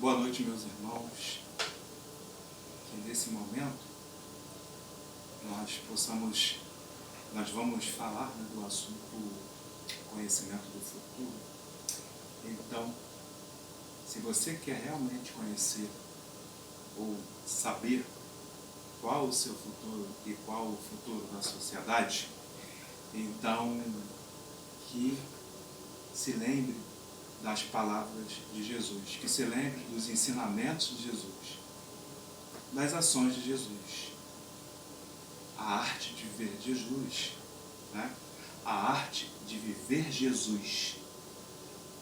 Boa noite, meus irmãos. Que nesse momento nós vamos falar, né, do assunto conhecimento do futuro. Então, se você quer realmente conhecer ou saber qual o seu futuro e qual o futuro da sociedade, então que se lembre das palavras de Jesus, que se lembre dos ensinamentos de Jesus, das ações de Jesus, a arte de viver Jesus, né? A arte de viver Jesus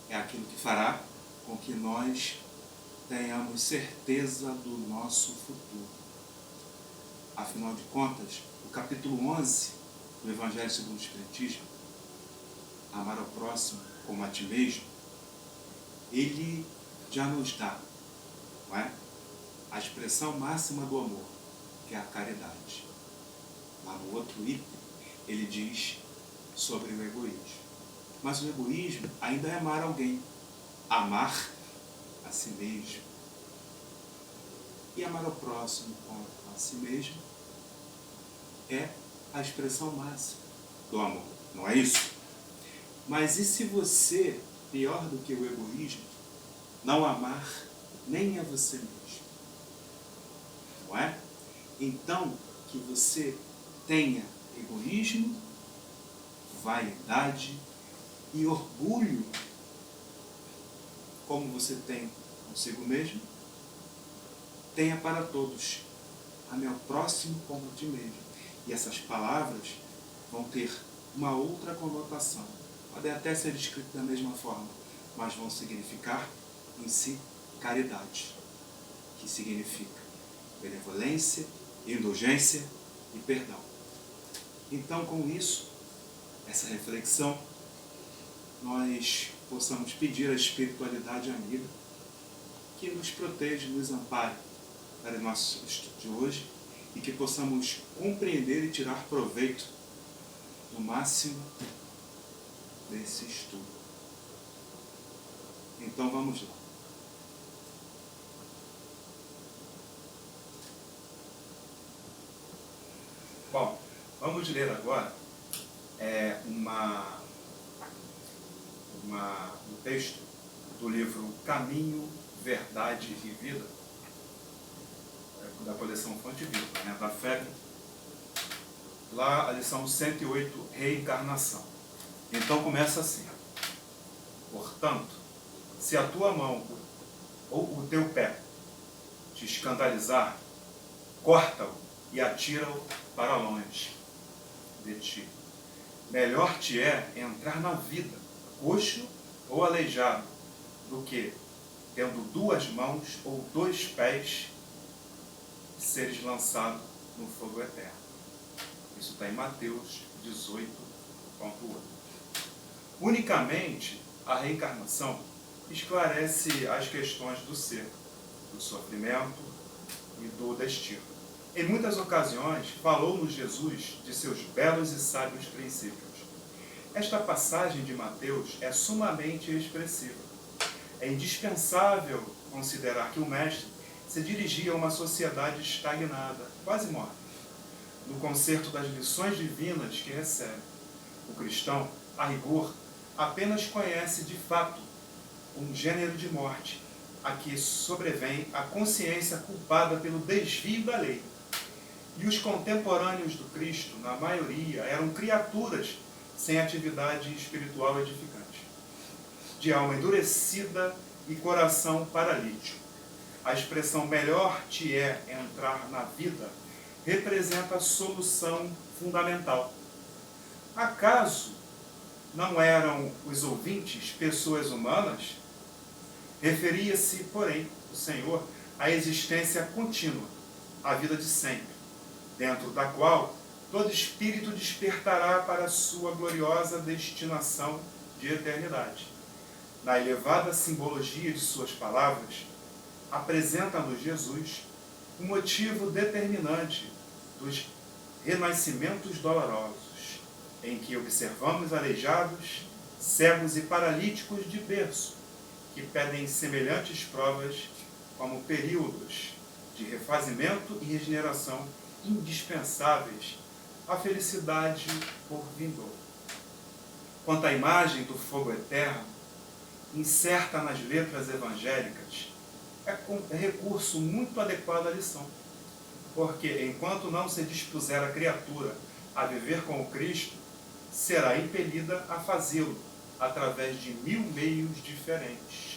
é aquilo que fará com que nós tenhamos certeza do nosso futuro. Afinal de contas, o capítulo 11 do Evangelho segundo o Espiritismo, amar ao próximo como a ti mesmo, ele já nos dá, não é, a expressão máxima do amor, que é a caridade. Lá no outro item, ele diz sobre o egoísmo. Mas o egoísmo ainda é amar alguém, amar a si mesmo. E amar ao próximo como a si mesmo é a expressão máxima do amor, não é isso? Mas e se você, pior do que o egoísmo, não amar nem a você mesmo? Não é? Então, que você tenha egoísmo, vaidade e orgulho, como você tem consigo mesmo, tenha para todos, ame ao próximo como a ti mesmo. E essas palavras vão ter uma outra conotação. Podem até ser escritas da mesma forma, mas vão significar em si caridade, que significa benevolência, indulgência e perdão. Então, com isso, essa reflexão, nós possamos pedir à espiritualidade amiga que nos proteja, nos ampare para o nosso estudo de hoje e que possamos compreender e tirar proveito no máximo desse estudo. Então vamos lá. Bom, vamos ler agora um texto do livro Caminho, Verdade e Vida, da coleção Fonte Viva, né, da FEB. Lá a lição 108, Reencarnação. Então começa assim: portanto, se a tua mão ou o teu pé te escandalizar, corta-o e atira-o para longe de ti. Melhor te é entrar na vida, coxo ou aleijado, do que, tendo duas mãos ou dois pés, seres lançado no fogo eterno. Isso está em Mateus 18:8. Unicamente, a reencarnação esclarece as questões do ser, do sofrimento e do destino. Em muitas ocasiões, falou-nos Jesus de seus belos e sábios princípios. Esta passagem de Mateus é sumamente expressiva. É indispensável considerar que o Mestre se dirigia a uma sociedade estagnada, quase morta, no concerto das lições divinas que recebe. O cristão, a rigor, apenas conhece de fato um gênero de morte a que sobrevém a consciência culpada pelo desvio da lei. E os contemporâneos do Cristo, na maioria, eram criaturas sem atividade espiritual edificante, de alma endurecida e coração paralítico. A expressão melhor te é entrar na vida representa a solução fundamental. Acaso não eram os ouvintes pessoas humanas? Referia-se, porém, o Senhor à existência contínua, à vida de sempre, dentro da qual todo espírito despertará para a sua gloriosa destinação de eternidade. Na elevada simbologia de suas palavras, apresenta-nos Jesus o motivo determinante dos renascimentos dolorosos, em que observamos aleijados, cegos e paralíticos de berço, que pedem semelhantes provas como períodos de refazimento e regeneração indispensáveis à felicidade por vindouro. Quanto à imagem do fogo eterno, incerta nas letras evangélicas, é recurso muito adequado à lição, porque enquanto não se dispuser a criatura a viver com o Cristo, será impelida a fazê-lo através de 1000 meios diferentes.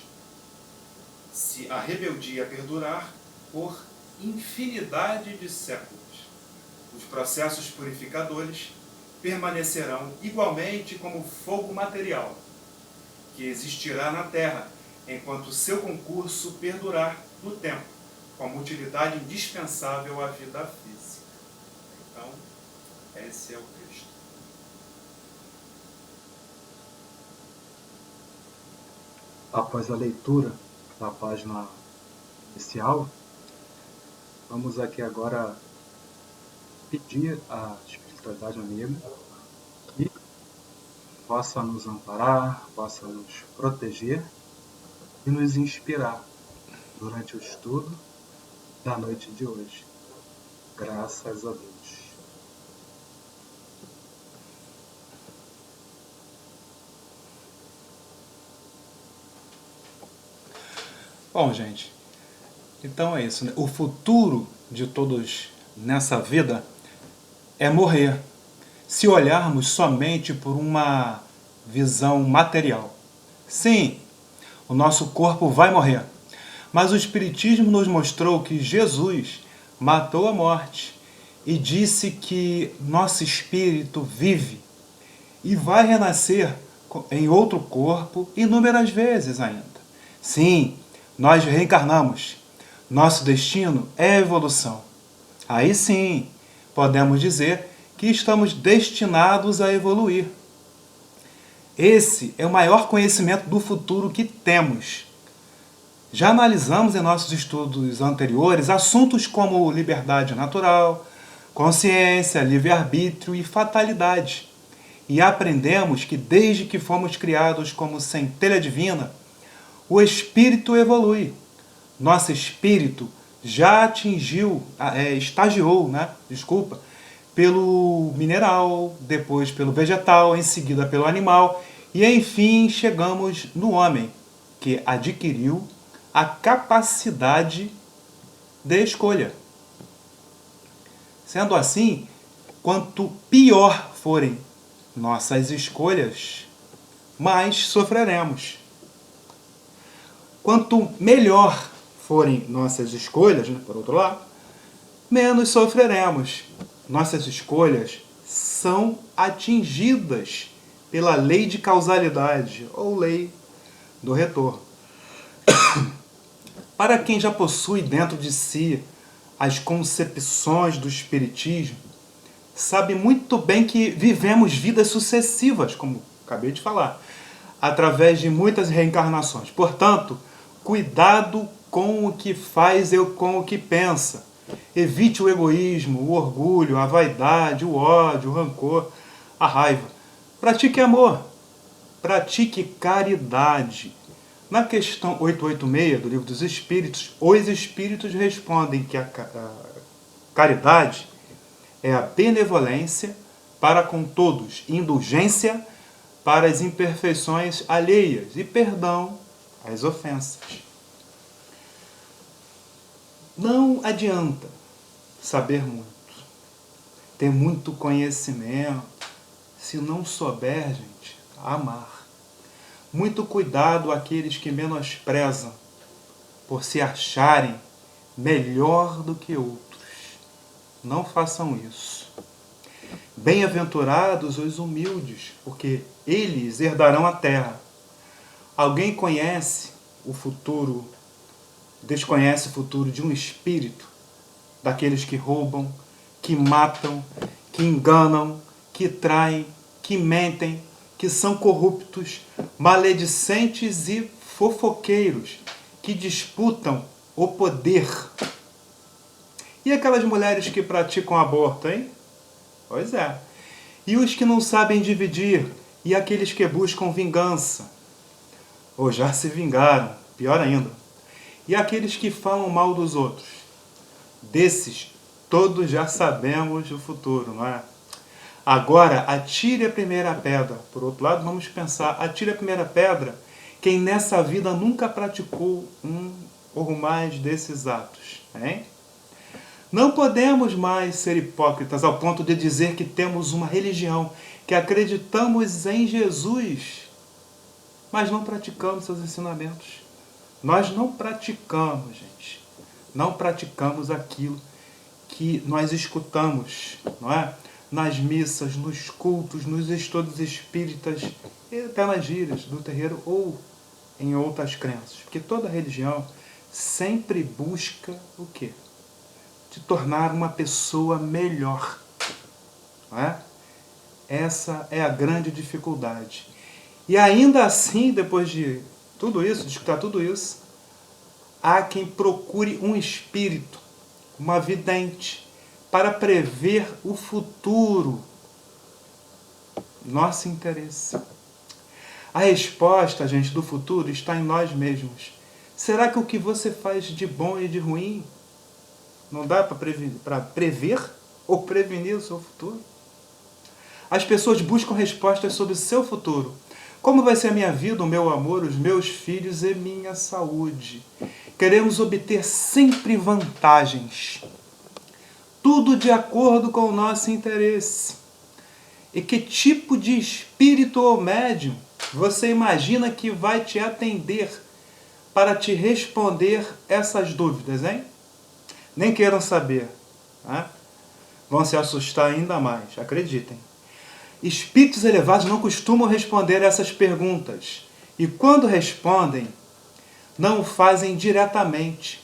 Se a rebeldia perdurar por infinidade de séculos, os processos purificadores permanecerão igualmente como fogo material, que existirá na Terra enquanto seu concurso perdurar no tempo, como utilidade indispensável à vida física. Então, esse é o texto. Após a leitura da página inicial, vamos aqui agora pedir à espiritualidade amiga que possa nos amparar, possa nos proteger e nos inspirar durante o estudo da noite de hoje. Graças a Deus. Bom, gente, então é isso, né? O futuro de todos nessa vida é morrer, se olharmos somente por uma visão material. Sim, o nosso corpo vai morrer, mas o Espiritismo nos mostrou que Jesus matou a morte e disse que nosso espírito vive e vai renascer em outro corpo inúmeras vezes ainda. Sim, nós reencarnamos. Nosso destino é a evolução. Aí sim, podemos dizer que estamos destinados a evoluir. Esse é o maior conhecimento do futuro que temos. Já analisamos em nossos estudos anteriores assuntos como liberdade natural, consciência, livre-arbítrio e fatalidade. E aprendemos que desde que fomos criados como centelha divina, o espírito evolui. Nosso espírito já estagiou, pelo mineral, depois pelo vegetal, em seguida pelo animal, e enfim chegamos no homem, que adquiriu a capacidade de escolha. Sendo assim, quanto pior forem nossas escolhas, mais sofreremos. Quanto melhor forem nossas escolhas, por outro lado, menos sofreremos. Nossas escolhas são atingidas pela lei de causalidade, ou lei do retorno. Para quem já possui dentro de si as concepções do Espiritismo, sabe muito bem que vivemos vidas sucessivas, como acabei de falar, através de muitas reencarnações. Portanto, cuidado com o que faz e com o que pensa. Evite o egoísmo, o orgulho, a vaidade, o ódio, o rancor, a raiva. Pratique amor. Pratique caridade. Na questão 886 do Livro dos Espíritos, os Espíritos respondem que a caridade é a benevolência para com todos, indulgência para as imperfeições alheias e perdão às ofensas. Não adianta saber muito, ter muito conhecimento, se não souber, gente, amar. Muito cuidado àqueles que menosprezam por se acharem melhor do que outros. Não façam isso. Bem-aventurados os humildes, porque eles herdarão a terra. Alguém conhece o futuro, desconhece o futuro de um espírito, daqueles que roubam, que matam, que enganam, que traem, que mentem, que são corruptos, maledicentes e fofoqueiros, que disputam o poder. E aquelas mulheres que praticam aborto, hein? Pois é. E os que não sabem dividir, e aqueles que buscam vingança, ou já se vingaram, pior ainda. E aqueles que falam mal dos outros? Desses, todos já sabemos o futuro, não é? Agora, atire a primeira pedra. Por outro lado, vamos pensar, atire a primeira pedra quem nessa vida nunca praticou um ou mais desses atos, hein? Não podemos mais ser hipócritas ao ponto de dizer que temos uma religião, que acreditamos em Jesus, mas não praticamos seus ensinamentos. Nós não praticamos, gente. Não praticamos aquilo que nós escutamos, não é? Nas missas, nos cultos, nos estudos espíritas, e até nas gírias do terreiro ou em outras crenças. Porque toda religião sempre busca o quê? Te tornar uma pessoa melhor. Não é? Essa é a grande dificuldade. E ainda assim, depois de tudo isso, de escutar tudo isso, há quem procure um espírito, uma vidente, para prever o futuro. Nosso interesse. A resposta, gente, do futuro está em nós mesmos. Será que o que você faz de bom e de ruim não dá para prever ou prevenir o seu futuro? As pessoas buscam respostas sobre o seu futuro. Como vai ser a minha vida, o meu amor, os meus filhos e minha saúde? Queremos obter sempre vantagens. Tudo de acordo com o nosso interesse. E que tipo de espírito ou médium você imagina que vai te atender para te responder essas dúvidas, hein? Nem queiram saber. Né? Vão se assustar ainda mais, acreditem. Espíritos elevados não costumam responder essas perguntas. E quando respondem, não o fazem diretamente.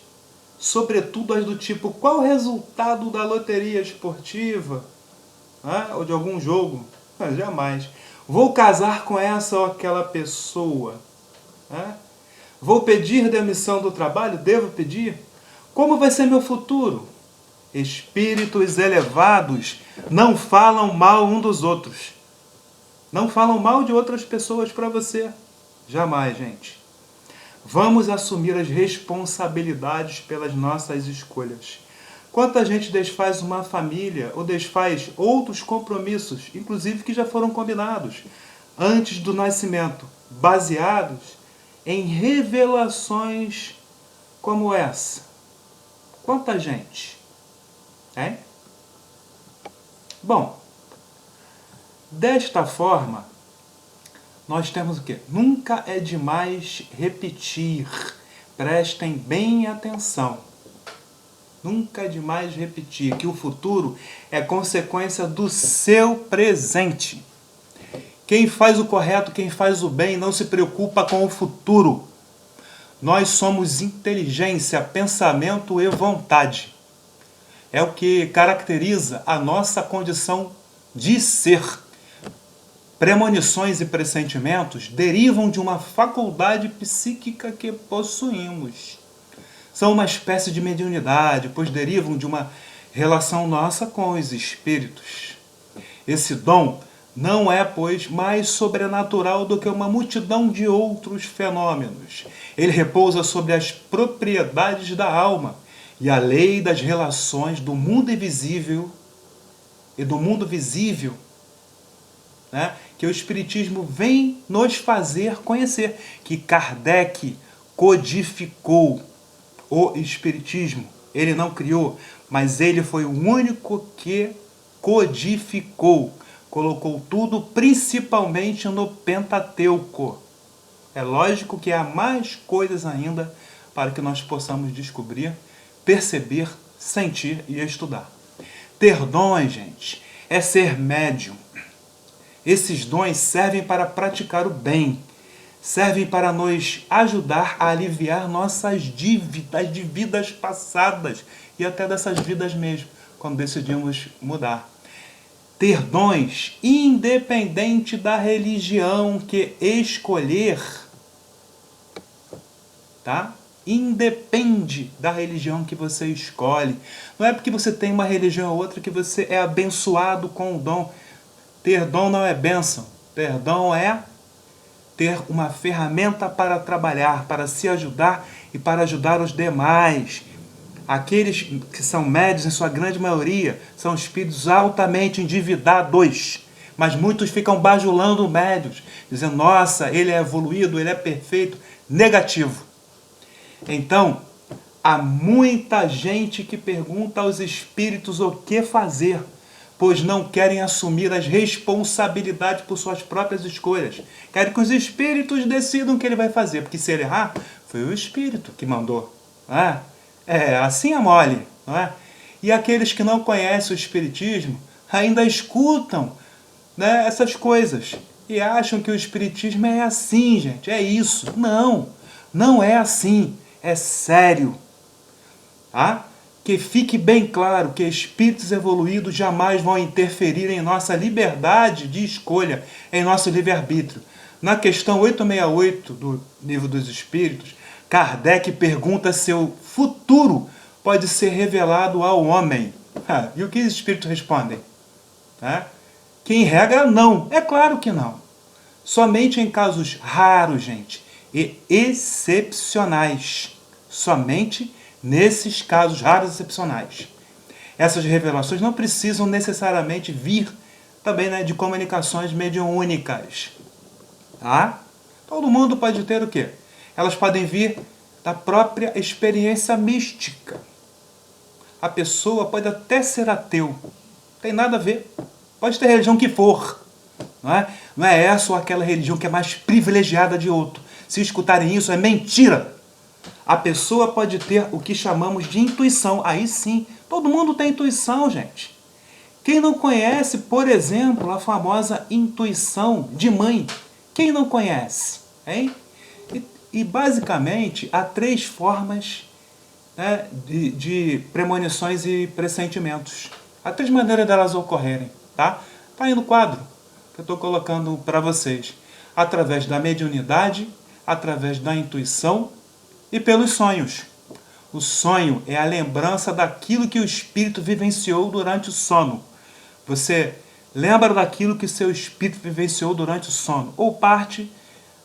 Sobretudo as do tipo, qual o resultado da loteria esportiva? Ou de algum jogo? Jamais. Vou casar com essa ou aquela pessoa? Vou pedir demissão do trabalho? Devo pedir? Como vai ser meu futuro? Espíritos elevados não falam mal um dos outros. Não falam mal de outras pessoas para você. Jamais, gente. Vamos assumir as responsabilidades pelas nossas escolhas. Quanta gente desfaz uma família ou desfaz outros compromissos, inclusive que já foram combinados, antes do nascimento, baseados em revelações como essa. Quanta gente? Hein? Bom, desta forma, nós temos o quê? Nunca é demais repetir. Prestem bem atenção. Nunca é demais repetir que o futuro é consequência do seu presente. Quem faz o correto, quem faz o bem, não se preocupa com o futuro. Nós somos inteligência, pensamento e vontade. É o que caracteriza a nossa condição de ser. Premonições e pressentimentos derivam de uma faculdade psíquica que possuímos. São uma espécie de mediunidade, pois derivam de uma relação nossa com os espíritos. Esse dom não é, pois, mais sobrenatural do que uma multidão de outros fenômenos. Ele repousa sobre as propriedades da alma e a lei das relações do mundo invisível e do mundo visível, né, que o Espiritismo vem nos fazer conhecer, que Kardec codificou. O Espiritismo, ele não criou, mas ele foi o único que codificou, colocou tudo principalmente no Pentateuco. É lógico que há mais coisas ainda para que nós possamos descobrir, perceber, sentir e estudar. Ter dons, gente, é ser médium. Esses dons servem para praticar o bem, servem para nos ajudar a aliviar nossas dívidas de vidas passadas e até dessas vidas mesmo, quando decidimos mudar. Ter dons, independente da religião que escolher, tá? Independe da religião que você escolhe. Não é porque você tem uma religião ou outra que você é abençoado com o dom. Ter dom não é bênção. Ter dom é ter uma ferramenta para trabalhar, para se ajudar e para ajudar os demais. Aqueles que são médios, em sua grande maioria, são espíritos altamente endividados. Mas muitos ficam bajulando médios, dizendo, nossa, ele é evoluído, ele é perfeito. Negativo. Então, há muita gente que pergunta aos espíritos o que fazer, pois não querem assumir as responsabilidades por suas próprias escolhas. Querem que os espíritos decidam o que ele vai fazer, porque se ele errar, foi o espírito que mandou. Não é? Assim é mole. Não é? E aqueles que não conhecem o espiritismo ainda escutam, né, essas coisas e acham que o espiritismo é assim, gente, é isso. Não, não é assim, é sério. Tá? Que fique bem claro que espíritos evoluídos jamais vão interferir em nossa liberdade de escolha, em nosso livre-arbítrio. Na questão 868 do Livro dos Espíritos, Kardec pergunta se o futuro pode ser revelado ao homem. E o que os espíritos respondem? Que em regra não. É claro que não. Somente em casos raros, gente, e excepcionais. Somente nesses casos raros e excepcionais. Essas revelações não precisam necessariamente vir também, né, de comunicações mediúnicas. Tá? Todo mundo pode ter o quê? Elas podem vir da própria experiência mística. A pessoa pode até ser ateu. Não tem nada a ver. Pode ter religião que for. Não é essa ou aquela religião que é mais privilegiada de outro. Se escutarem isso, é mentira. A pessoa pode ter o que chamamos de intuição. Aí sim, todo mundo tem intuição, gente. Quem não conhece, por exemplo, a famosa intuição de mãe? Quem não conhece? Hein? E basicamente, há 3 formas, né, de premonições e pressentimentos. Há 3 maneiras delas ocorrerem. Tá aí no quadro que eu estou colocando para vocês. Através da mediunidade, através da intuição e pelos sonhos. O sonho é a lembrança daquilo que o espírito vivenciou durante o sono. Você lembra daquilo que seu espírito vivenciou durante o sono, ou parte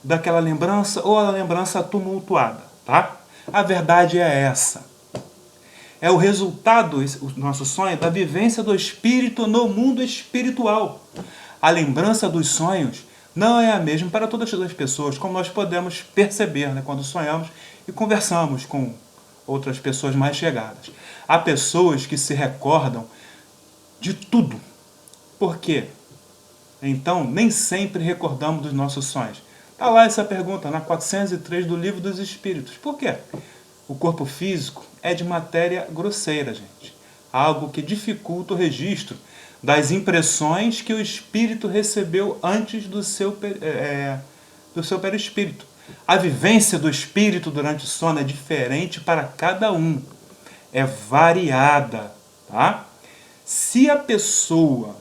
daquela lembrança, ou a lembrança tumultuada. Tá? A verdade é essa. É o resultado, o nosso sonho, da vivência do espírito no mundo espiritual. A lembrança dos sonhos não é a mesma para todas as pessoas, como nós podemos perceber, né, quando sonhamos e conversamos com outras pessoas mais chegadas. Há pessoas que se recordam de tudo. Por quê? Então, nem sempre recordamos dos nossos sonhos. Está lá essa pergunta, na 403 do Livro dos Espíritos. Por quê? O corpo físico é de matéria grosseira, gente. Algo que dificulta o registro das impressões que o espírito recebeu antes do seu perispírito. A vivência do espírito durante o sono é diferente para cada um. É variada. Tá? Se a pessoa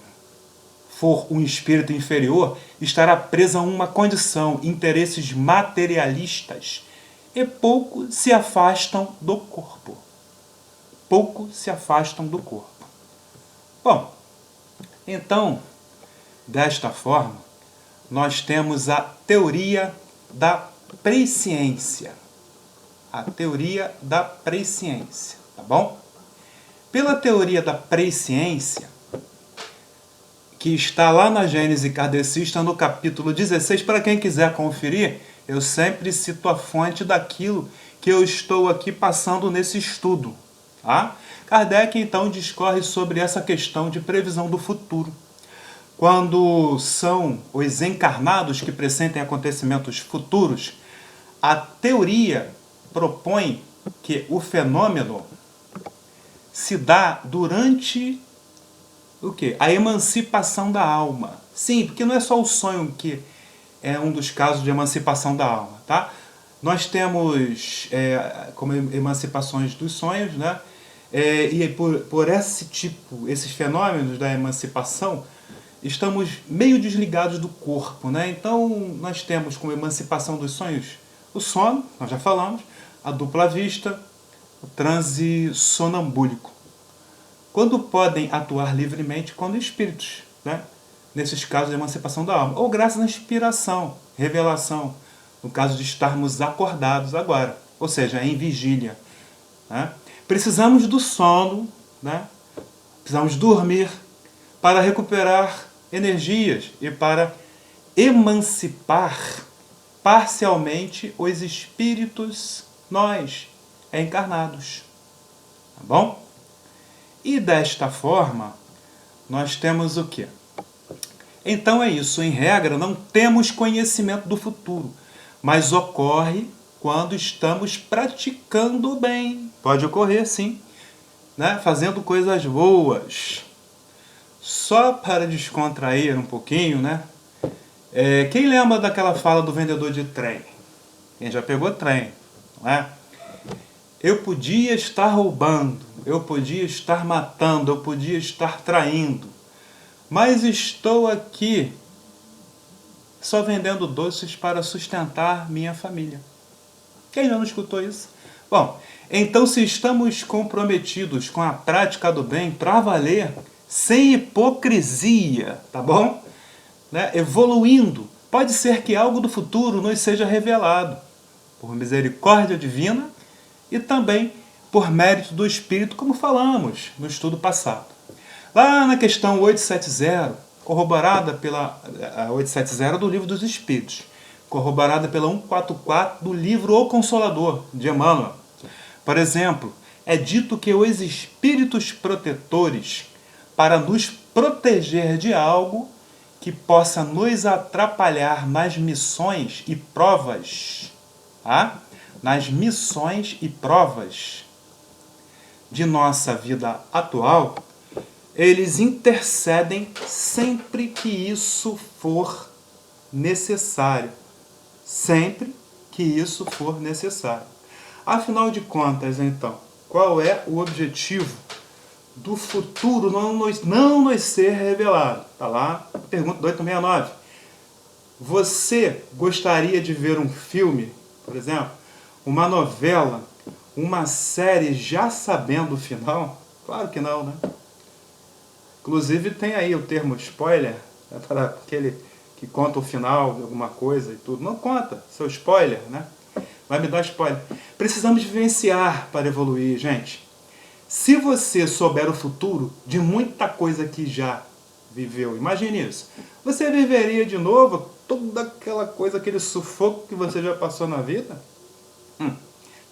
for um espírito inferior, estará presa a uma condição, interesses materialistas, e pouco se afastam do corpo. Pouco se afastam do corpo. Bom, então, desta forma, nós temos a teoria da presciência. A teoria da presciência, tá bom? Pela teoria da presciência, que está lá na Gênese Kardecista, no capítulo 16, para quem quiser conferir, eu sempre cito a fonte daquilo que eu estou aqui passando nesse estudo. Tá? Kardec, então, discorre sobre essa questão de previsão do futuro. Quando são os encarnados que pressentem acontecimentos futuros, a teoria propõe que o fenômeno se dá durante o quê? A emancipação da alma. Sim, porque não é só o sonho que é um dos casos de emancipação da alma. Tá? Nós temos como emancipações dos sonhos, né? E por esse tipo, esses fenômenos da emancipação, estamos meio desligados do corpo, né? Então, nós temos como emancipação dos sonhos o sono, nós já falamos, a dupla vista, o transe sonambúlico. Quando podem atuar livremente quando espíritos, né? Nesses casos de emancipação da alma, ou graças à inspiração, revelação, no caso de estarmos acordados agora. ou seja, em vigília. Né? Precisamos do sono, né? Precisamos dormir para recuperar energias e para emancipar parcialmente os espíritos, nós, encarnados. Tá bom? E desta forma, nós temos o quê? Então é isso, em regra, não temos conhecimento do futuro, mas ocorre quando estamos praticando o bem. Pode ocorrer, sim, né? Fazendo coisas boas. Só para descontrair um pouquinho, né? Quem lembra daquela fala do vendedor de trem? Quem já pegou trem, não é? Eu podia estar roubando, eu podia estar matando, eu podia estar traindo, mas estou aqui só vendendo doces para sustentar minha família. Quem já não escutou isso? Bom, então se estamos comprometidos com a prática do bem para valer, sem hipocrisia, tá bom? Né? Evoluindo, pode ser que algo do futuro nos seja revelado, por misericórdia divina e também por mérito do Espírito, como falamos no estudo passado. Lá na questão 870, corroborada pela 870 do Livro dos Espíritos, corroborada pela 144 do livro O Consolador, de Emmanuel. Por exemplo, é dito que os espíritos protetores, para nos proteger de algo que possa nos atrapalhar nas missões e provas, tá? Nas missões e provas de nossa vida atual, eles intercedem sempre que isso for necessário. Sempre que isso for necessário. Afinal de contas, então, qual é o objetivo do futuro não nos ser revelado? Está lá, pergunta 869. Você gostaria de ver um filme, por exemplo, uma novela, uma série já sabendo o final? Claro que não, né? Inclusive tem aí o termo spoiler, né, para aquele que conta o final de alguma coisa e tudo. Não conta, seu spoiler, né? Vai me dar spoiler. Precisamos vivenciar para evoluir, gente. Se você souber o futuro de muita coisa que já viveu, imagine isso. Você viveria de novo toda aquela coisa, aquele sufoco que você já passou na vida?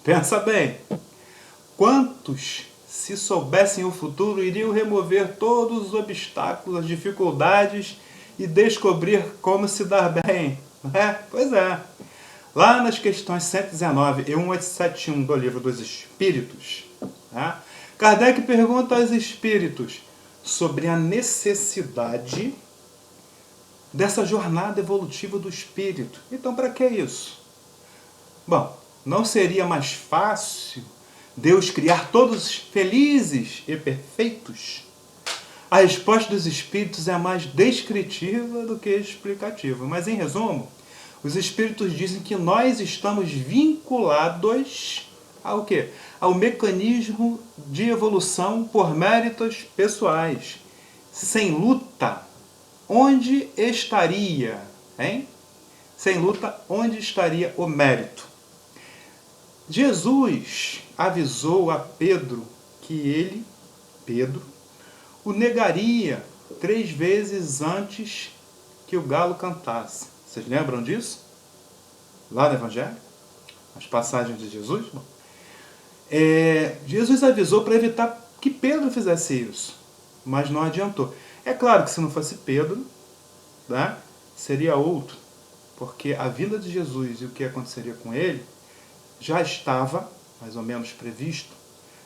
Pensa bem. Quantos, se soubessem o futuro, iriam remover todos os obstáculos, as dificuldades e descobrir como se dar bem? Pois é. Lá nas questões 119 e 1871 do Livro dos Espíritos, né, Kardec pergunta aos espíritos sobre a necessidade dessa jornada evolutiva do espírito. Então, para que isso? Bom, não seria mais fácil Deus criar todos felizes e perfeitos? A resposta dos espíritos é mais descritiva do que explicativa. Mas, em resumo, os espíritos dizem que nós estamos vinculados ao quê? Ao mecanismo de evolução por méritos pessoais. Sem luta, onde estaria? Hein? Sem luta, onde estaria o mérito? Jesus avisou a Pedro que ele, Pedro, o negaria 3 vezes antes que o galo cantasse. Vocês lembram disso? Lá no Evangelho? As passagens de Jesus? Jesus avisou para evitar que Pedro fizesse isso, mas não adiantou. É claro que se não fosse Pedro, né, seria outro, porque a vinda de Jesus e o que aconteceria com ele já estava mais ou menos previsto.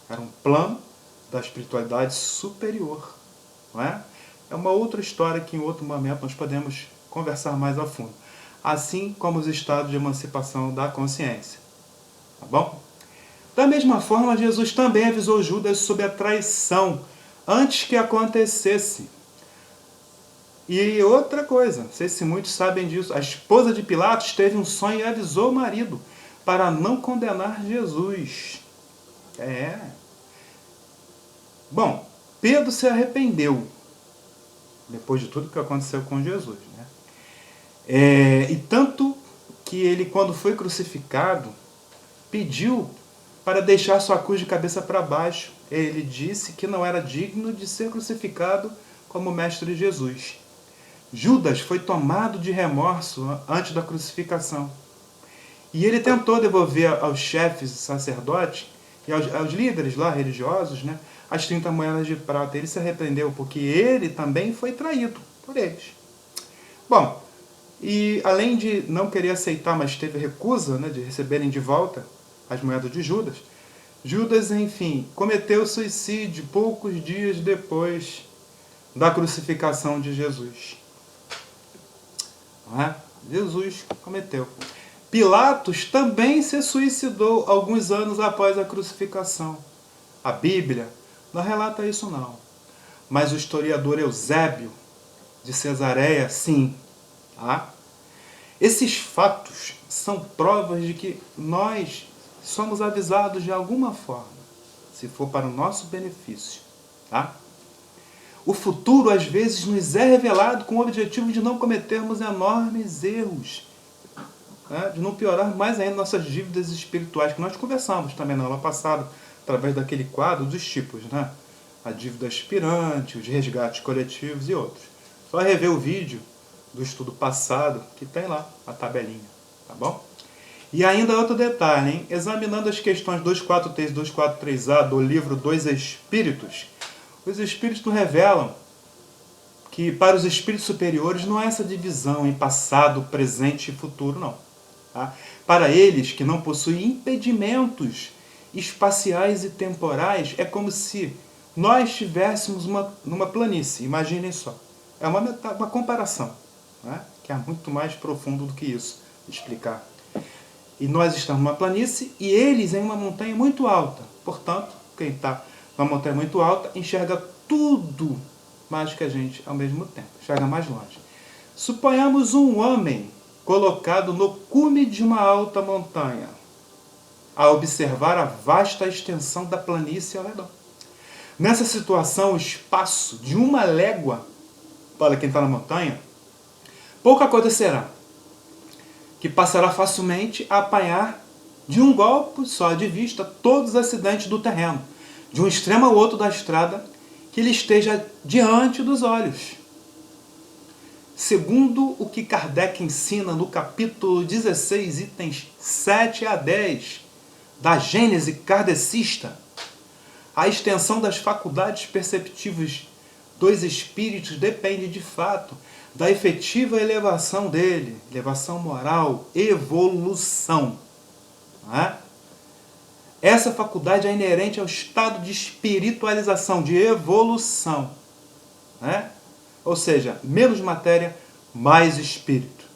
Era um plano da espiritualidade superior. Não é? É uma outra história que em outro momento nós podemos conversar mais a fundo. Assim como os estados de emancipação da consciência. Tá bom? Da mesma forma, Jesus também avisou Judas sobre a traição antes que acontecesse. E outra coisa, não sei se muitos sabem disso, a esposa de Pilatos teve um sonho e avisou o marido para não condenar Jesus. Bom, Pedro se arrependeu depois de tudo que aconteceu com Jesus, né? E tanto que ele, quando foi crucificado, pediu para deixar sua cruz de cabeça para baixo. Ele disse que não era digno de ser crucificado como o Mestre Jesus. Judas foi tomado de remorso antes da crucificação. E ele tentou devolver aos chefes sacerdotes e aos líderes lá religiosos, né, as 30 moedas de prata. Ele se arrependeu porque ele também foi traído por eles. Bom, e além de não querer aceitar, mas teve recusa, né, de receberem de volta as moedas de Judas, Judas, enfim, cometeu suicídio poucos dias depois da crucificação de Jesus. Não é? Jesus cometeu. Pilatos também se suicidou alguns anos após a crucificação. A Bíblia não relata isso não. Mas o historiador Eusébio de Cesareia, sim. Tá? Esses fatos são provas de que nós somos avisados de alguma forma, se for para o nosso benefício. Tá? O futuro, às vezes, nos é revelado com o objetivo de não cometermos enormes erros, né? De não piorar mais ainda nossas dívidas espirituais, que nós conversamos também na aula passada, através daquele quadro dos tipos, né? A dívida aspirante, os resgates coletivos e outros. Só rever o vídeo do estudo passado, que tem lá a tabelinha, tá bom? E ainda outro detalhe, hein? Examinando as questões 243 e 243A do livro Dos Espíritos, os Espíritos nos revelam que para os Espíritos superiores não há essa divisão em passado, presente e futuro, não. Tá? Para eles, que não possuem impedimentos espaciais e temporais, é como se nós estivéssemos numa planície. Imaginem só. É uma comparação, né? Que é muito mais profundo do que isso, explicar. E nós estamos numa planície e eles em uma montanha muito alta. Portanto, quem está numa montanha muito alta enxerga tudo mais que a gente ao mesmo tempo. Enxerga mais longe. Suponhamos um homem colocado no cume de uma alta montanha, a observar a vasta extensão da planície ao redor. Nessa situação, o espaço de 1 légua, para quem está na montanha, pouco acontecerá, que passará facilmente a apanhar de um golpe só de vista todos os acidentes do terreno, de um extremo ao outro da estrada, que lhe esteja diante dos olhos. Segundo o que Kardec ensina no capítulo 16, itens 7 a 10, da Gênese kardecista, a extensão das faculdades perceptivas dos espíritos depende, de fato, da efetiva elevação dele, elevação moral, evolução. Não é? Essa faculdade é inerente ao estado de espiritualização, de evolução. Né? Ou seja, menos matéria, mais espírito.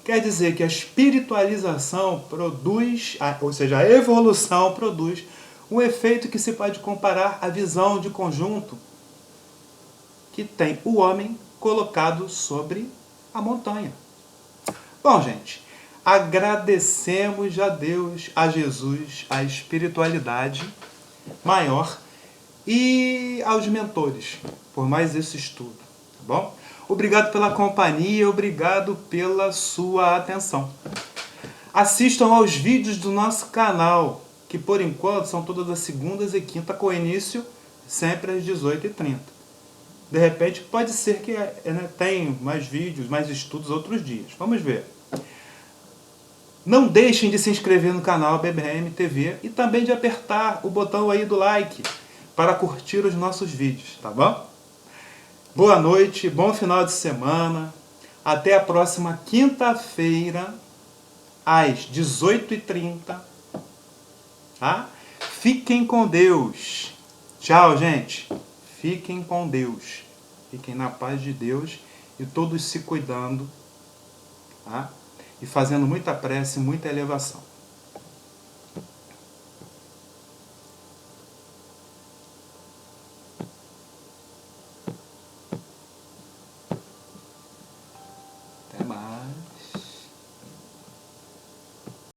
Quer dizer que a espiritualização produz, ou seja, a evolução produz um efeito que se pode comparar à visão de conjunto que tem o homem colocado sobre a montanha. Bom, gente, agradecemos a Deus, a Jesus, a espiritualidade maior e aos mentores por mais esse estudo, tá bom? Obrigado pela companhia, obrigado pela sua atenção. Assistam aos vídeos do nosso canal, que por enquanto são todas as segundas e quinta, com início sempre às 18h30. De repente pode ser que tenha mais vídeos, mais estudos outros dias. Vamos ver. Não deixem de se inscrever no canal BBM TV e também de apertar o botão aí do like para curtir os nossos vídeos, tá bom? Boa noite, bom final de semana. Até a próxima quinta-feira, às 18h30. Tá? Fiquem com Deus. Tchau, gente. Fiquem com Deus. Fiquem na paz de Deus e todos se cuidando, tá? E fazendo muita prece, muita elevação. Até mais.